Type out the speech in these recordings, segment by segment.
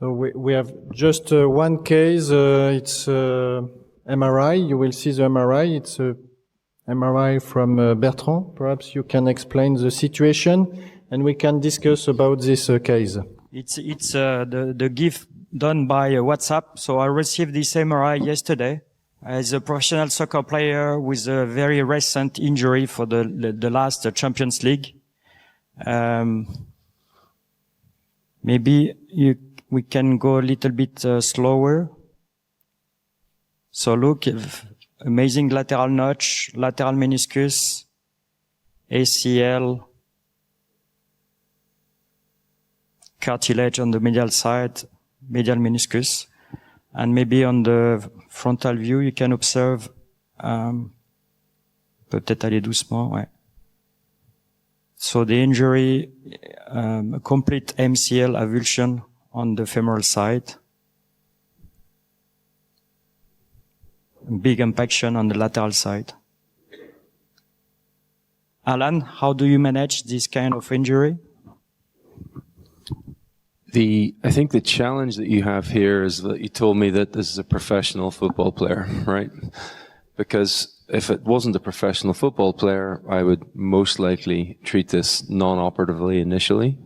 So we have just one case. It's MRI. You will see the MRI. It's a MRI from Bertrand. Perhaps you can explain the situation, and we can discuss about this case. It's the gift done by WhatsApp. So I received this MRI yesterday as a professional soccer player with a very recent injury for the last Champions League. Maybe we can go a little bit slower. So look, amazing lateral notch, lateral meniscus, ACL, cartilage on the medial side, medial meniscus. And maybe on the frontal view, you can observe, peut-être aller doucement, ouais. So the injury, a complete MCL avulsion on the femoral side. Big impaction on the lateral side. Alan, how do you manage this kind of injury? I think the challenge that you have here is that you told me that this is a professional football player, right? Because if it wasn't a professional football player, I would most likely treat this non-operatively initially.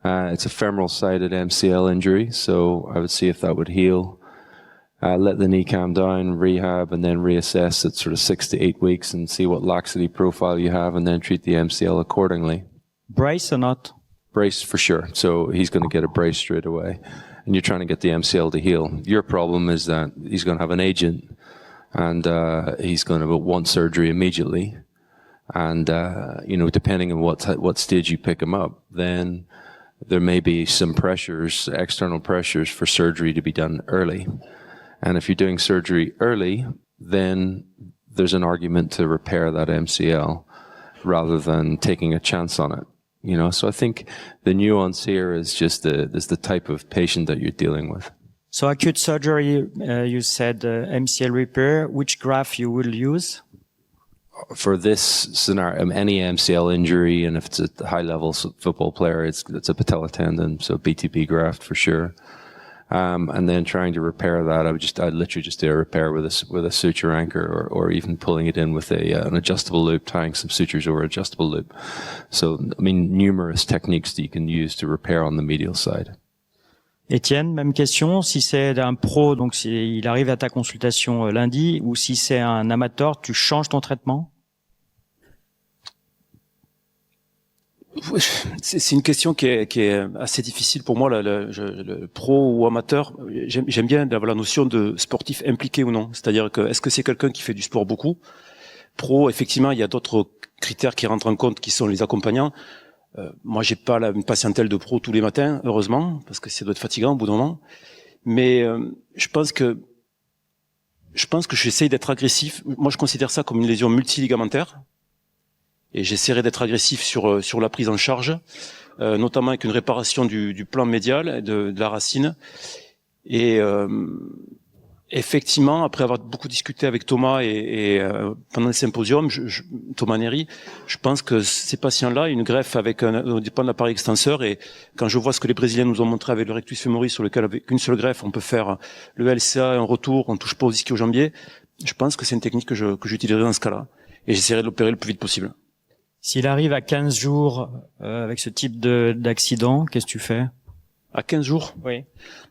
It's a femoral-sided MCL injury, so I would see if that would heal. Let the knee calm down, rehab, and then reassess at sort of 6 to 8 weeks and see what laxity profile you have, and then treat the MCL accordingly. Brace or not? Brace for sure. So he's going to get a brace straight away, and you're trying to get the MCL to heal. Your problem is that he's going to have an agent, and he's going to want surgery immediately. And depending on what stage you pick him up, then there may be some pressures, external pressures for surgery to be done early. And if you're doing surgery early, then there's an argument to repair that MCL rather than taking a chance on it. So I think the nuance here is just the type of patient that you're dealing with. So acute surgery, you said MCL repair. Which graft you will use? For this scenario, any MCL injury, and if it's a high-level football player, it's a patella tendon, so BTP graft for sure. And then trying to repair that, I'd literally just do a repair with a suture anchor, or even pulling it in with an adjustable loop, tying some sutures over adjustable loop. So, numerous techniques that you can use to repair on the medial side. Étienne, même question. Si c'est un pro, donc il arrive à ta consultation lundi, ou si c'est un amateur, tu changes ton traitement? C'est une question qui est assez difficile pour moi, le pro ou amateur. J'aime bien avoir la notion de sportif impliqué ou non. C'est-à-dire que est-ce que c'est quelqu'un qui fait du sport beaucoup? Pro, effectivement, il y a d'autres critères qui rentrent en compte, qui sont les accompagnants. Moi, j'ai pas une patientèle de pro tous les matins, heureusement, parce que ça doit être fatigant au bout d'un moment. Mais je pense que j'essaye d'être agressif. Moi, je considère ça comme une lésion multiligamentaire. Et j'essaierai d'être agressif sur la prise en charge, notamment avec une réparation du plan médial, de la racine. Et effectivement, après avoir beaucoup discuté avec Thomas et pendant le symposium, Thomas Neri, je pense que ces patients-là, une greffe avec au dépend de l'appareil extenseur, et quand je vois ce que les Brésiliens nous ont montré avec le rectus femoris, sur lequel avec une seule greffe on peut faire le LCA, un retour, on touche pas aux ischio-jambiers, je pense que c'est une technique que j'utiliserai dans ce cas-là, et j'essaierai de l'opérer le plus vite possible. S'il arrive à 15 jours avec ce type d'accident, qu'est-ce que tu fais? À 15 jours? Oui.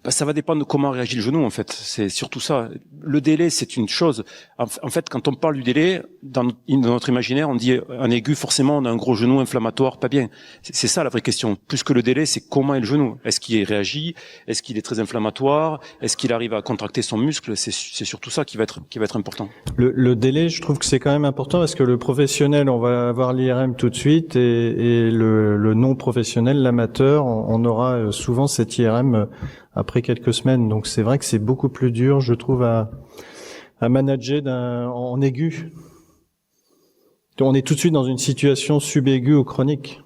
Ça va dépendre de comment réagit le genou, en fait. C'est surtout ça. Le délai, c'est une chose. En fait, quand on parle du délai, dans notre imaginaire, on dit un aigu, forcément, on a un gros genou inflammatoire, pas bien. C'est ça la vraie question. Plus que le délai, c'est comment est le genou. Est-ce qu'il réagit? Est-ce qu'il est très inflammatoire? Est-ce qu'il arrive à contracter son muscle? C'est surtout ça qui va être important. Le délai, je trouve que c'est quand même important parce que le professionnel, on va avoir l'IRM tout de suite, et le non professionnel, l'amateur, on aura souvent cet IRM après quelques semaines. Donc c'est vrai que c'est beaucoup plus dur, je trouve, à manager en aigu. On est tout de suite dans une situation subaiguë ou chronique.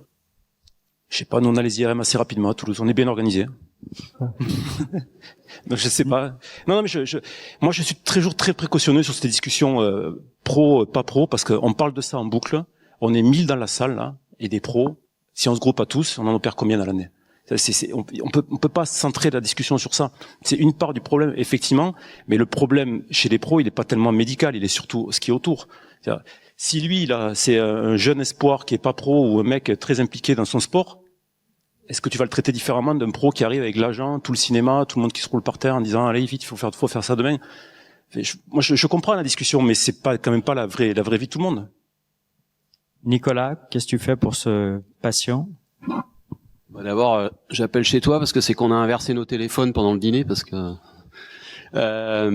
Je sais pas, nous on a les IRM assez rapidement à Toulouse, on est bien organisé. Donc je sais pas. Non, mais moi je suis toujours très précautionneux sur cette discussion pro, pas pro, parce qu'on parle de ça en boucle. On est 1000 dans la salle là, et des pros. Si on se groupe à tous, on en opère combien dans l'année? On peut pas centrer la discussion sur ça. C'est une part du problème, effectivement, mais le problème chez les pros, il est pas tellement médical, il est surtout ce qui est autour. C'est-à-dire, si lui, là, c'est un jeune espoir qui est pas pro ou un mec très impliqué dans son sport, est-ce que tu vas le traiter différemment d'un pro qui arrive avec l'agent, tout le cinéma, tout le monde qui se roule par terre en disant allez vite, il faut faire ça demain. Je comprends la discussion, mais c'est pas quand même pas la vraie vie de tout le monde. Nicolas, qu'est-ce que tu fais pour ce patient? Bah d'abord, j'appelle chez toi parce que c'est qu'on a inversé nos téléphones pendant le dîner parce que là,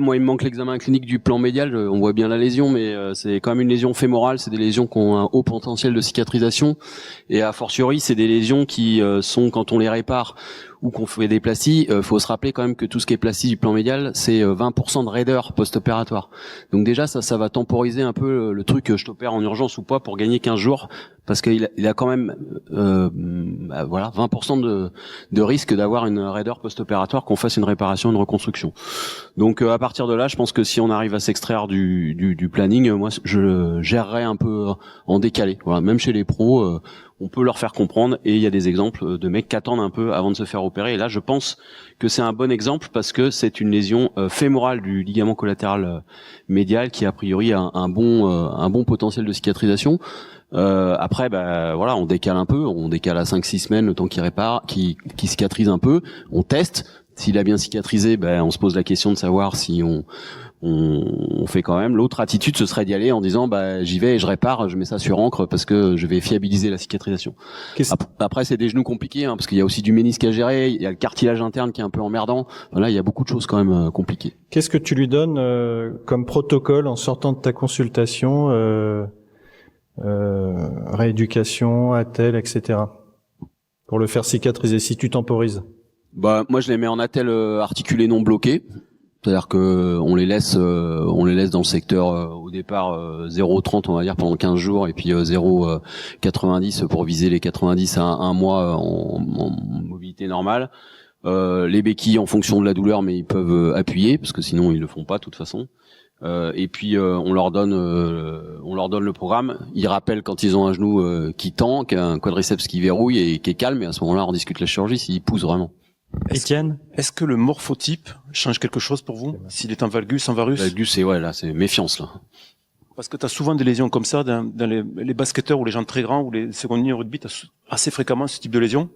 moi, il me manque l'examen clinique du plan médial. On voit bien la lésion, mais c'est quand même une lésion fémorale. C'est des lésions qui ont un haut potentiel de cicatrisation, et a fortiori, c'est des lésions qui sont, quand on les répare ou qu'on fait des plasties, faut se rappeler quand même que tout ce qui est plastie du plan médial, c'est 20% de raideur post-opératoire. Donc déjà, ça va temporiser un peu le truc, je t'opère en urgence ou pas pour gagner 15 jours, parce qu'il a quand même 20% de risque d'avoir une raideur post-opératoire, qu'on fasse une réparation, une reconstruction. Donc à partir de là, je pense que si on arrive à s'extraire du planning, moi je le gérerais un peu en décalé. Voilà, même chez les pros, on peut leur faire comprendre, et il y a des exemples de mecs qui attendent un peu avant de se faire opérer. Et là, je pense que c'est un bon exemple parce que c'est une lésion fémorale du ligament collatéral médial qui a priori a un bon potentiel de cicatrisation. Après, voilà, on décale un peu, on décale à 5-6 semaines le temps qu'il répare, qu'il cicatrise un peu. On teste. S'il a bien cicatrisé, on se pose la question de savoir si on fait quand même. L'autre attitude, ce serait d'y aller en disant j'y vais et je répare, je mets ça sur encre parce que je vais fiabiliser la cicatrisation. Après, c'est des genoux compliqués, parce qu'il y a aussi du ménisque à gérer, il y a le cartilage interne qui est un peu emmerdant. Voilà, il y a beaucoup de choses quand même compliquées. Qu'est-ce que tu lui donnes comme protocole en sortant de ta consultation, rééducation, attelle, etc. pour le faire cicatriser si tu temporises? Moi, je les mets en attelle articulé non bloqué. C'est-à-dire que on les laisse dans le secteur au départ 0,30 on va dire pendant 15 jours, et puis 0,90 pour viser les 90 à un mois en mobilité normale. Les béquilles en fonction de la douleur, mais ils peuvent appuyer parce que sinon ils le font pas de toute façon. Et puis on leur donne le programme. Ils rappellent quand ils ont un genou qui tend, qu'un quadriceps qui verrouille et qui est calme, et à ce moment-là on discute la chirurgie s'il pousse vraiment. Étienne, est-ce que le morphotype change quelque chose pour vous? S'il est en valgus, en varus? Valgus, c'est méfiance là. Parce que tu as souvent des lésions comme ça dans les basketteurs ou les gens très grands ou les secondes lignes au rugby, tu as assez fréquemment ce type de lésion.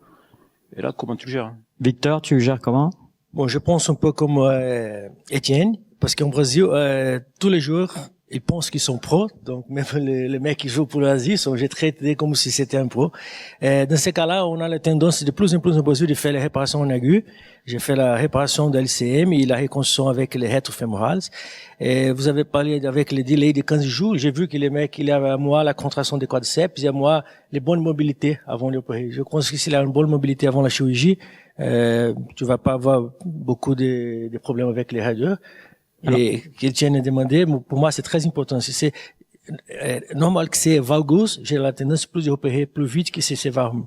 Et là, comment tu le gères? Victor, tu gères comment? Bon, je pense un peu comme Étienne, parce qu'en Brésil, tous les jours, ils pensent qu'ils sont pros, donc même les mecs qui jouent pour l'Asie sont traités comme si c'était un pro. Dans ces cas-là, on a la tendance de plus en plus au Brésil de faire les réparations en aigu. J'ai fait la réparation de l'LCM et la reconstruction avec les rétrofémorales. Et vous avez parlé avec les délais de 15 jours. J'ai vu que les mecs, il y a à moi la contraction des quadriceps, il y a moi les bonnes mobilités avant l'opérer. Je pense que s'il a une bonne mobilité avant la chirurgie, tu vas pas avoir beaucoup de problèmes avec les raideurs. Et qu'Étienne a demandé, pour moi, c'est très important. Si c'est normal que c'est valgus, j'ai la tendance plus de opérer plus vite que si c'est varme.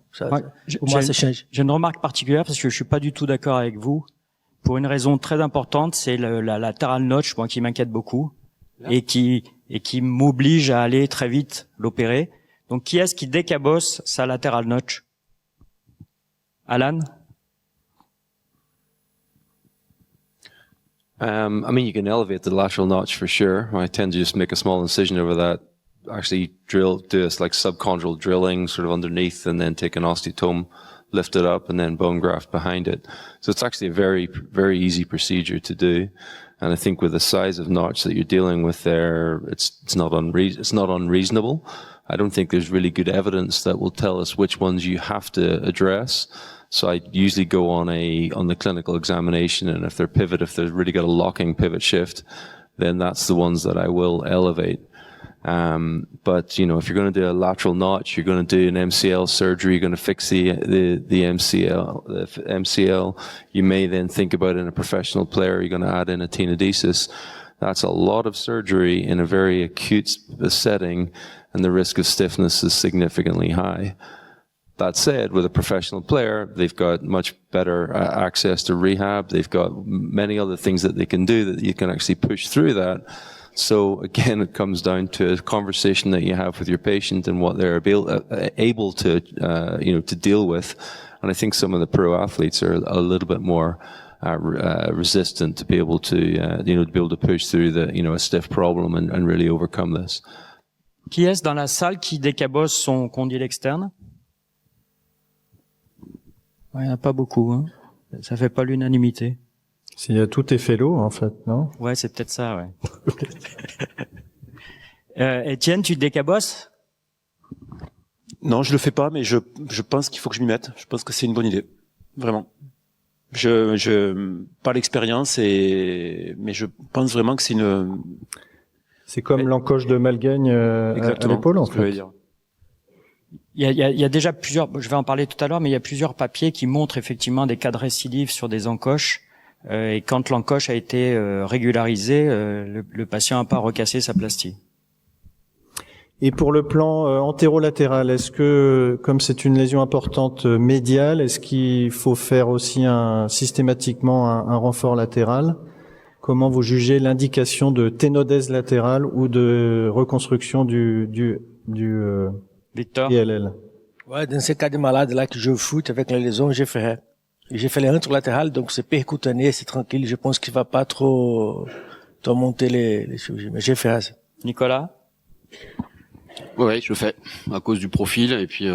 Pour moi, ça change. J'ai une remarque particulière parce que je suis pas du tout d'accord avec vous. Pour une raison très importante, c'est la lateral notch, moi, qui m'inquiète beaucoup et qui m'oblige à aller très vite l'opérer. Donc, qui est-ce qui décabosse sa lateral notch? Alan? I mean, you can elevate the lateral notch for sure. I tend to just make a small incision over that. Actually, do this like subchondral drilling sort of underneath, and then take an osteotome, lift it up, and then bone graft behind it. So it's actually a very, very easy procedure to do. And I think with the size of notch that you're dealing with there, it's not unreasonable. I don't think there's really good evidence that will tell us which ones you have to address. So I usually go on the clinical examination, and if they've really got a locking pivot shift, then that's the ones that I will elevate. But if you're going to do a lateral notch, you're going to do an MCL surgery, you're going to fix the MCL. You may then think about in a professional player, you're going to add in a tenodesis. That's a lot of surgery in a very acute setting, and the risk of stiffness is significantly high. That said, with a professional player, they've got much better access to rehab. They've got many other things that they can do that you can actually push through that. So again, it comes down to a conversation that you have with your patient and what they're able to, to deal with. And I think some of the pro athletes are a little bit more resistant to be able to, to be able to push through a stiff problem and really overcome this. Qui est-ce dans la salle qui décabosse son condyle externe? Il n'y en a pas beaucoup, hein. Ça fait pas l'unanimité. S'il y a tout est fellow, en fait, non? Ouais, c'est peut-être ça, ouais. Étienne, tu te décabosses? Non, je le fais pas, mais je pense qu'il faut que je m'y mette. Je pense que c'est une bonne idée. Vraiment. Pas l'expérience mais je pense vraiment que c'est une... C'est comme l'encoche de Malgagne à l'épaule, en fait. Il y a déjà plusieurs, je vais en parler tout à l'heure, mais il y a plusieurs papiers qui montrent effectivement des cas de récidive sur des encoches. Et quand l'encoche a été régularisée, le patient n'a pas recassé sa plastie. Et pour le plan antérolatéral, est-ce que, comme c'est une lésion importante médiale, est-ce qu'il faut faire aussi systématiquement un renfort latéral? Comment vous jugez l'indication de ténodèse latérale ou de reconstruction du Victor? ILL? Ouais, dans ces cas de malades là que je foot avec la lésion, j'ai fait les intralatérales, donc c'est percutané, c'est tranquille. Je pense qu'il va pas trop monter les chirurgies, mais j'ai fait ça. Nicolas? Ouais, je le fais à cause du profil et puis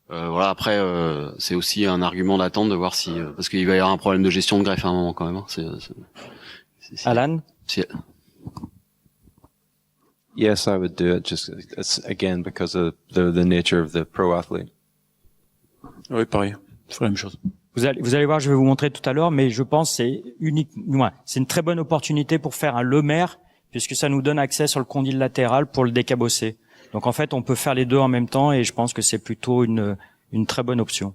voilà. Après, c'est aussi un argument d'attente de voir si parce qu'il va y avoir un problème de gestion de greffe à un moment quand même. Hein. Alan? Yes, I would do it. Just again because of the nature of the pro athlete. Oui, pareil. C'est la même chose. Vous allez voir, je vais vous montrer tout à l'heure, mais je pense que c'est une très bonne opportunité pour faire un lomère, puisque ça nous donne accès sur le condyle latéral pour le décabosser. Donc en fait, on peut faire les deux en même temps et je pense que c'est plutôt une très bonne option.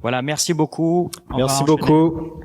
Voilà, merci beaucoup. Merci beaucoup.